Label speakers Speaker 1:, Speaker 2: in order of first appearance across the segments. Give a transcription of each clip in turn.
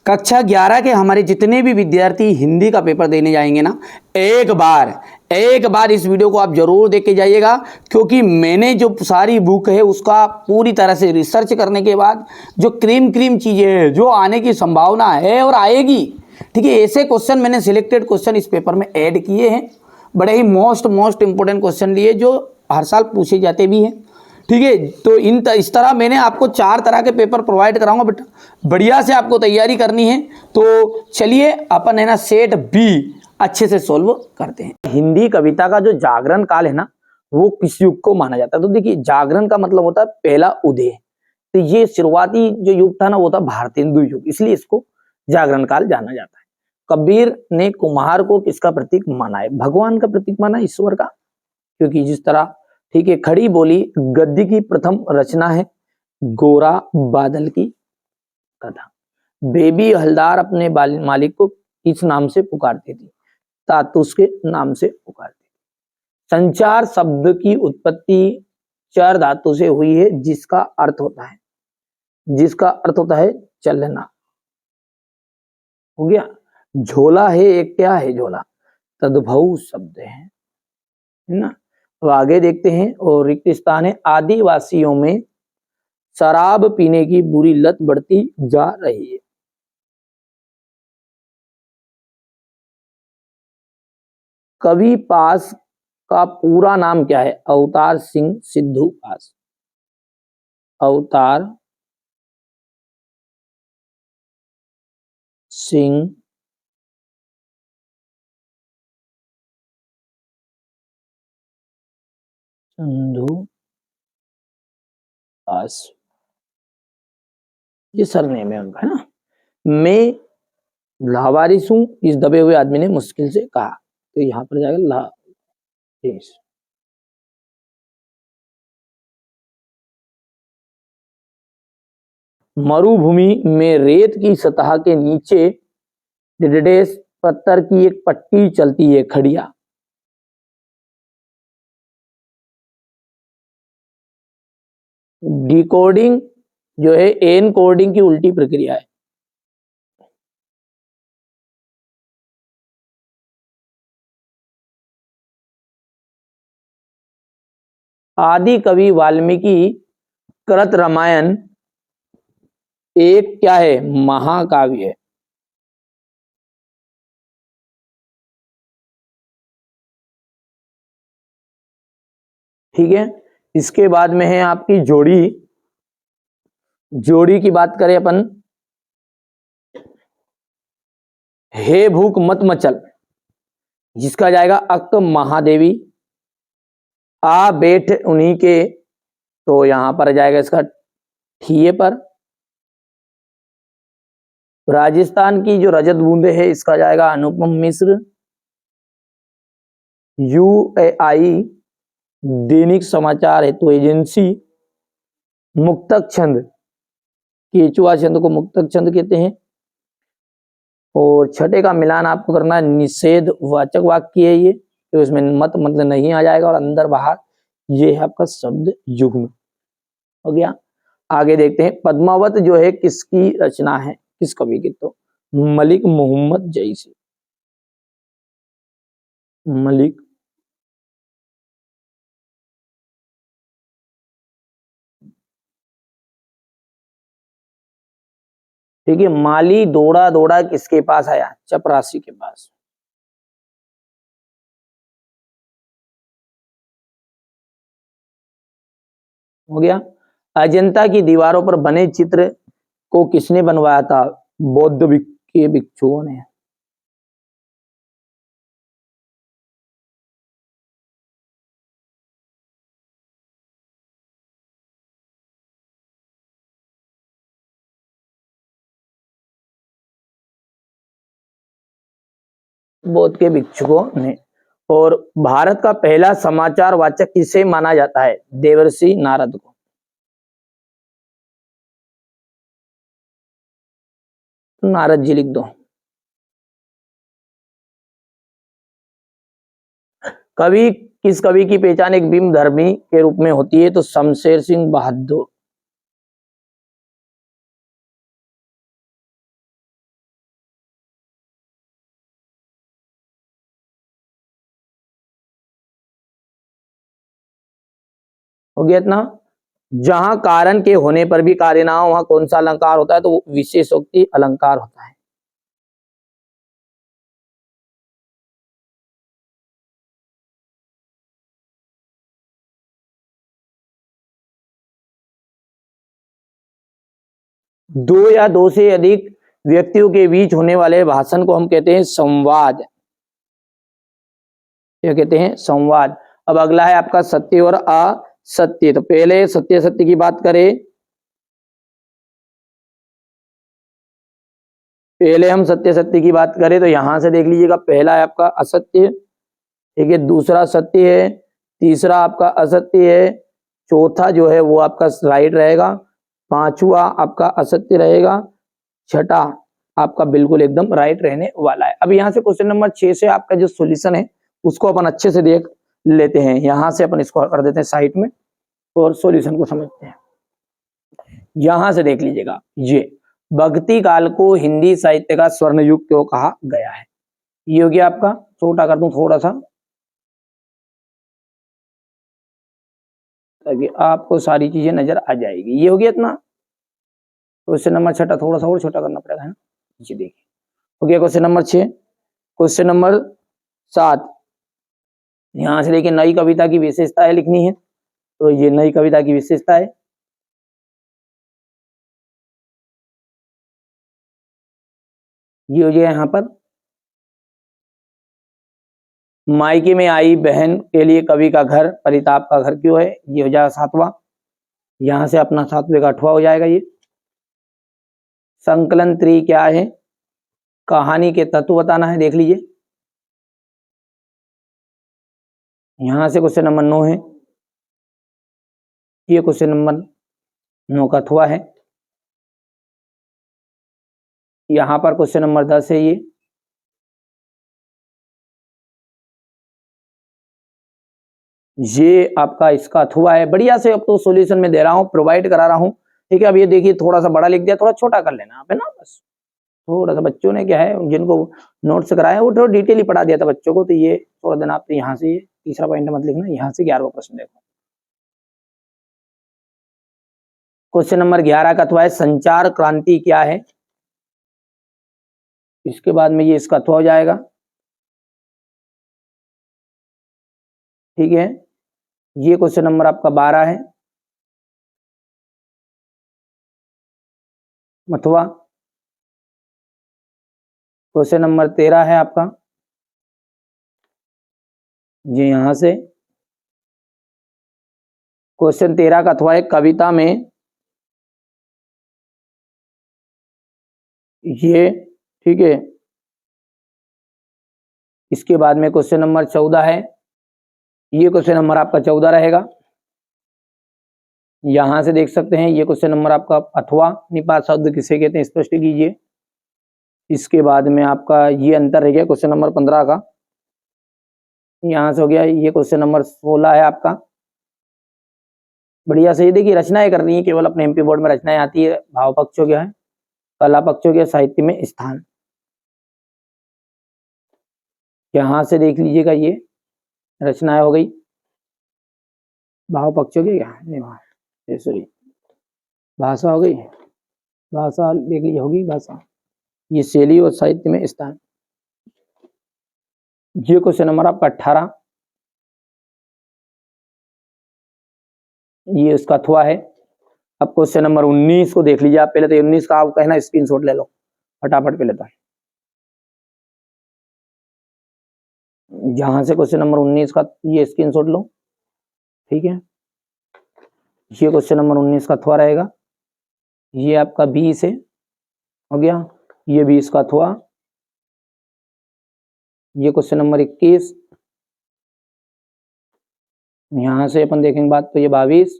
Speaker 1: कक्षा 11 के हमारे जितने भी विद्यार्थी हिंदी का पेपर देने जाएंगे ना, एक बार इस वीडियो को आप जरूर देख के जाइएगा, क्योंकि मैंने जो सारी बुक है उसका पूरी तरह से रिसर्च करने के बाद जो क्रीम चीज़ें हैं जो आने की संभावना है और आएगी, ठीक है, ऐसे क्वेश्चन मैंने सिलेक्टेड क्वेश्चन इस पेपर में ऐड किए हैं। बड़े ही मोस्ट इंपोर्टेंट क्वेश्चन लिए जो हर साल पूछे जाते भी हैं, ठीक है। तो इस तरह मैंने आपको 4 तरह के पेपर प्रोवाइड कराऊंगा, बट बढ़िया से आपको तैयारी करनी है। तो चलिए अपन है ना सेट बी अच्छे से सोल्व करते हैं। हिंदी कविता का जो जागरण काल है ना, वो किस युग को माना जाता है? तो देखिए, जागरण का मतलब होता है पहला उदय। तो ये शुरुआती जो युग था ना, वो था भारतेंदु युग, इसलिए इसको जागरण काल जाना जाता है। कबीर ने कुम्हार को किसका प्रतीक माना है? भगवान का प्रतीक माना, ईश्वर का। क्योंकि जिस तरह, ठीक है, खड़ी बोली गद्य की प्रथम रचना है गोरा बादल की कथा। बेबी हलदार अपने मालिक को किस नाम से पुकारती थी? तातुस के नाम से पुकारती थी। संचार शब्द की उत्पत्ति चर धातु से हुई है, जिसका अर्थ होता है चलना। हो गया। झोला है एक, क्या है झोला? तद्भव शब्द है ना। तो आगे देखते हैं। और रिक्त स्थान है, आदिवासियों में शराब पीने की बुरी लत बढ़ती जा रही है। कवि पास का पूरा नाम क्या है? अवतार सिंह सिद्धू पास। अवतार सिंह सिद्धू पास, ये सरनेम है उनका, है ना। मैं लावारिस हूं, इस दबे हुए आदमी ने मुश्किल से कहा। तो यहां पर जाएगा लावारिस। मरुभूमि में रेत की सतह के नीचे डेडेस पत्थर की एक पट्टी चलती है, खड़िया। डिकोडिंग जो है एन कोडिंग की उल्टी प्रक्रिया है। आदि कवि वाल्मीकि कृत रामायण एक क्या है? महाकाव्य है। ठीक है। इसके बाद में है आपकी जोड़ी की बात करें अपन, हे भूख मत मचल, जिसका जाएगा अक महादेवी। आ बैठ उन्हीं के, तो यहां पर जाएगा इसका ठिए पर। राजस्थान की जो रजत बूंदे है, इसका जाएगा अनुपम मिश्र। यूएआई दैनिक समाचार हेतु एजेंसी। मुक्तक छंद, केचुआ छंद को मुक्तक छंद कहते हैं। और छठे का मिलान आपको करना है, निषेध वाचक वाक्य है ये, तो इसमें मत मतलब नहीं आ जाएगा, और अंदर बाहर ये है आपका शब्द युग्म। हो गया। आगे देखते हैं। पद्मावत जो है किसकी रचना है, किस कवि की? तो मलिक मोहम्मद जैसी। मलिक ठीक है। माली दौड़ा दौड़ा किसके पास आया? चपरासी के पास। हो गया। अजंता की दीवारों पर बने चित्र को किसने बनवाया था? बौद्ध के भिक्षुओं ने। बौद्ध के भिक्षुकों ने। और भारत का पहला समाचार वाचक किसे माना जाता है? देवर्षि नारद को। नारद जी लिख दो। किस कवि की पहचान एक बिंब धर्मी के रूप में होती है? तो शमशेर सिंह बहादुर। हो गया इतना। जहां कारण के होने पर भी कार्य ना हो वहां कौन सा अलंकार होता है, तो वो विशेषोक्ति अलंकार होता है। दो या दो से अधिक व्यक्तियों के बीच होने वाले भाषण को हम कहते हैं संवाद। क्या कहते हैं? संवाद। अब अगला है आपका सत्य और असत्य। तो पहले सत्य सत्य की बात करें, पहले हम सत्य सत्य की बात करें तो यहां से देख लीजिएगा, पहला है आपका असत्य, ठीक है, दूसरा सत्य है, तीसरा आपका असत्य है, चौथा जो है वो आपका राइट रहेगा, पांचवा आपका असत्य रहेगा, छठा आपका बिल्कुल एकदम राइट रहने वाला है। अब यहाँ से क्वेश्चन नंबर 6 से आपका जो सॉल्यूशन है उसको अपन अच्छे से देख लेते हैं। यहां से अपन इसको कर देते हैं साइड में और सॉल्यूशन को समझते हैं। यहां से देख लीजिएगा, ये भक्ति काल को हिंदी साहित्य का स्वर्ण युग क्यों कहा गया है। ये हो गया आपका, छोटा कर दूं थोड़ा सा ताकि आपको सारी चीजें नजर आ जाएगी। ये हो गया इतना। क्वेश्चन नंबर छठा थोड़ा सा और छोटा करना पड़ेगा, है ना। ये देखिए हो गया क्वेश्चन नंबर 6। क्वेश्चन नंबर 7, यहां से देखिए नई कविता की विशेषता है लिखनी है, तो ये नई कविता की विशेषता है, ये हो गया यहाँ पर। मायके में आई बहन के लिए कवि का घर परिताप का घर क्यों है, ये हो जाएगा 7वां। यहां से अपना 7वें का 8वां हो जाएगा। ये संकलन 3 क्या है, कहानी के तत्व बताना है, देख लीजिए। यहां से क्वेश्चन नंबर 9 है, ये क्वेश्चन नंबर 9 का अथवा है। यहां पर क्वेश्चन नंबर 10 है, ये आपका इसका अथवा है। बढ़िया से अब तो सॉल्यूशन में दे रहा हूं, प्रोवाइड करा रहा हूं, ठीक है। अब ये देखिए थोड़ा सा बड़ा लिख दिया, थोड़ा छोटा कर लेना आप, है ना। बस थोड़ा सा बच्चों ने क्या है, जिनको नोट्स कराया वो थोड़ा डिटेल ही पढ़ा दिया था बच्चों को, तो ये थोड़ा दिन आप तो यहाँ से तीसरा पॉइंट मत लिखना, यहाँ से 11वां प्रश्न देखो। क्वेश्चन नंबर 11 का अथवा है संचार क्रांति क्या है, इसके बाद में ये इसका अथवा हो जाएगा, ठीक है। ये क्वेश्चन नंबर आपका 12 है, अथवा। क्वेश्चन नंबर 13 है आपका, ये यहां से क्वेश्चन 13 का अथवा है कविता में, ये ठीक है। इसके बाद में क्वेश्चन नंबर 14 है, ये क्वेश्चन नंबर आपका 14 रहेगा। यहां से देख सकते हैं ये क्वेश्चन नंबर आपका अथवा निपात शब्द किसे कहते हैं स्पष्ट कीजिए। इसके बाद में आपका ये अंतर रह गया क्वेश्चन नंबर 15 का, यहां से हो गया। ये क्वेश्चन नंबर 16 है आपका। बढ़िया से ये देखिए रचनाएं कर रही है, केवल अपने एमपी बोर्ड में रचनाएं आती है। भाव पक्षों क्या है, कला पक्षों के साहित्य में स्थान, यहां से देख लीजिएगा ये रचनाएं हो गई। भाव पक्षों के क्या नहीं, सॉरी भाषा हो गई, भाषा देख लीजिए होगी भाषा, ये शैली और साहित्य में स्थान। ये क्वेश्चन नंबर आपका 18, ये उसका अथवा है। अब क्वेश्चन नंबर 19 को देख लीजिए आप, पहले तो 19 का आप कहना स्क्रीनशॉट ले लो फटाफट पहले तो। यहां से क्वेश्चन नंबर 19 का ये स्क्रीनशॉट लो, ठीक है। ये क्वेश्चन नंबर 19 का अथवा रहेगा, ये आपका 20 है, हो गया। ये 20 का अथवा, ये क्वेश्चन नंबर 21, यहां से अपन देखेंगे बात तो ये 22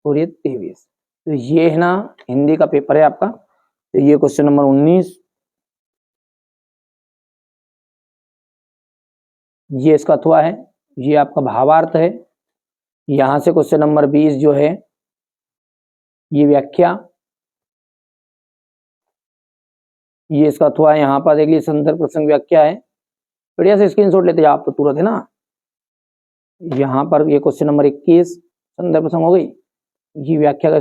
Speaker 1: और ये 23। तो ये है ना हिंदी का पेपर है आपका। तो ये क्वेश्चन नंबर 19, ये इसका अथवा है, ये आपका भावार्थ है। यहां से क्वेश्चन नंबर 20 जो है ये व्याख्या, ये इसका अथवा है। यहाँ पर देख लीजिए संदर्भ प्रसंग व्याख्या है। बढ़िया से स्क्रीनशॉट लेते जाओ आप तो तुरंत, है ना। यहाँ पर ये क्वेश्चन नंबर 21 संदर्भ प्रसंग हो गई, ये व्याख्या का